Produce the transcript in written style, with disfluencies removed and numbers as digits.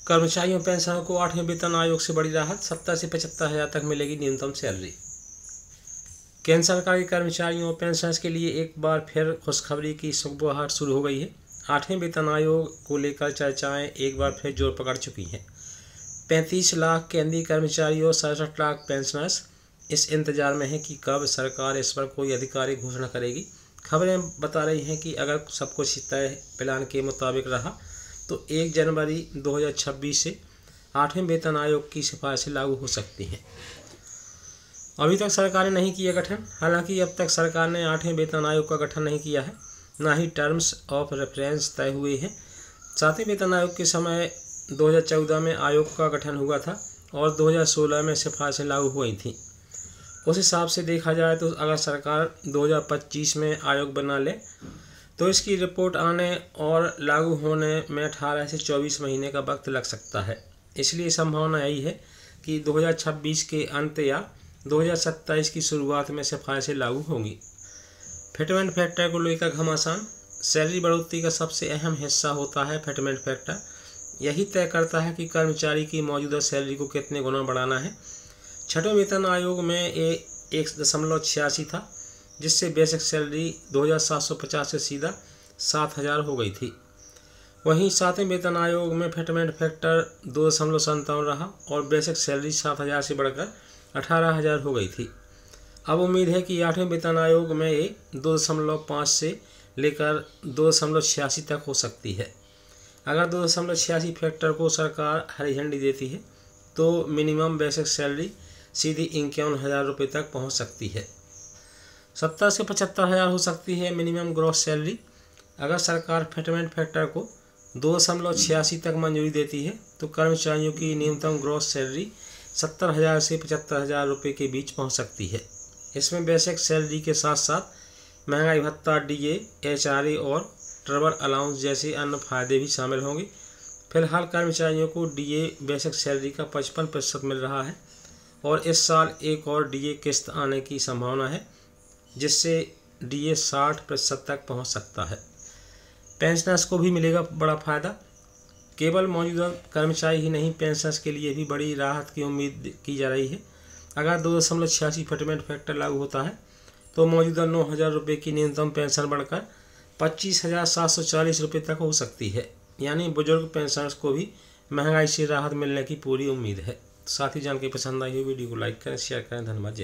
कर्मचारियों पेंशनरों को 8वें वेतन आयोग से बड़ी राहत, 70 से 75 हज़ार तक मिलेगी न्यूनतम सैलरी। केंद्र सरकार के कर्मचारियों और पेंशनर्स के लिए एक बार फिर खुशखबरी की सुबह शुरू हो गई है। 8वें वेतन आयोग को लेकर चर्चाएं एक बार फिर जोर पकड़ चुकी हैं। 35 लाख केंद्रीय कर्मचारी और 67 लाख पेंशनर्स इस इंतजार में हैं कि कब सरकार इस पर कोई आधिकारिक घोषणा करेगी। खबरें बता रही हैं कि अगर सब कुछ तय प्लान के मुताबिक रहा तो 1 जनवरी 2026 से 8वें वेतन आयोग की सिफारिशें लागू हो सकती हैं। अभी तक सरकार ने नहीं किया गठन। हालांकि अब तक सरकार ने 8वें वेतन आयोग का गठन नहीं किया है, ना ही टर्म्स ऑफ रेफरेंस तय हुए हैं। 7वें वेतन आयोग के समय 2014 में आयोग का गठन हुआ था और 2016 में सिफारिशें लागू हुई थीं। उस हिसाब से देखा जाए तो अगर सरकार 2025 में आयोग बना ले तो इसकी रिपोर्ट आने और लागू होने में 18 से 24 महीने का वक्त लग सकता है। इसलिए संभावना यही है कि 2026 के अंत या 2027 की शुरुआत में सिफारिशें लागू होंगी। फिटमेंट फैक्टर को लेकर घमासान। सैलरी बढ़ोतरी का सबसे अहम हिस्सा होता है फिटमेंट फैक्टर। यही तय करता है कि कर्मचारी की मौजूदा सैलरी को कितने गुना बढ़ाना है। 6वें वेतन आयोग में 1.86 था, जिससे बेसिक सैलरी 2750 से सीधा 7000 हो गई थी। वहीं 7वें वेतन आयोग में फिटमेंट फैक्टर 2.57 रहा और बेसिक सैलरी 7000 से बढ़कर 18000 हो गई थी। अब उम्मीद है कि 8वें वेतन आयोग में ये 2.5 से लेकर 2.86 तक हो सकती है। अगर 2.86 फैक्टर को सरकार हरी झंडी देती है तो मिनिमम बेसिक सैलरी सीधी 51,000 रुपये तक पहुंच सकती है। 70 से 75 हज़ार हो सकती है मिनिमम ग्रॉस सैलरी। अगर सरकार फिटमेंट फैक्टर को 2.86 तक मंजूरी देती है तो कर्मचारियों की न्यूनतम ग्रॉस सैलरी 70,000 से 75,000 रुपये के बीच पहुंच सकती है। इसमें बेसिक सैलरी के साथ साथ महंगाई भत्ता, DA, HRA और ट्रैवल अलाउंस जैसे अन्य फायदे भी शामिल होंगे। फिलहाल कर्मचारियों को DA बेसिक सैलरी का 55% मिल रहा है और इस साल एक और DA किस्त आने की संभावना है, जिससे DA 60% तक पहुंच सकता है। पेंशनर्स को भी मिलेगा बड़ा फ़ायदा। केवल मौजूदा कर्मचारी ही नहीं, पेंशनर्स के लिए भी बड़ी राहत की उम्मीद की जा रही है। अगर 2.86 फिटमेंट फैक्टर लागू होता है तो मौजूदा 9,000 रुपये की न्यूनतम पेंशन बढ़कर 25,740 रुपये तक हो सकती है। यानी बुजुर्ग पेंशनर्स को भी महंगाई से राहत मिलने की पूरी उम्मीद है। साथ ही जान के पसंद आई हो वीडियो को लाइक करें, शेयर करें। धन्यवाद। जय।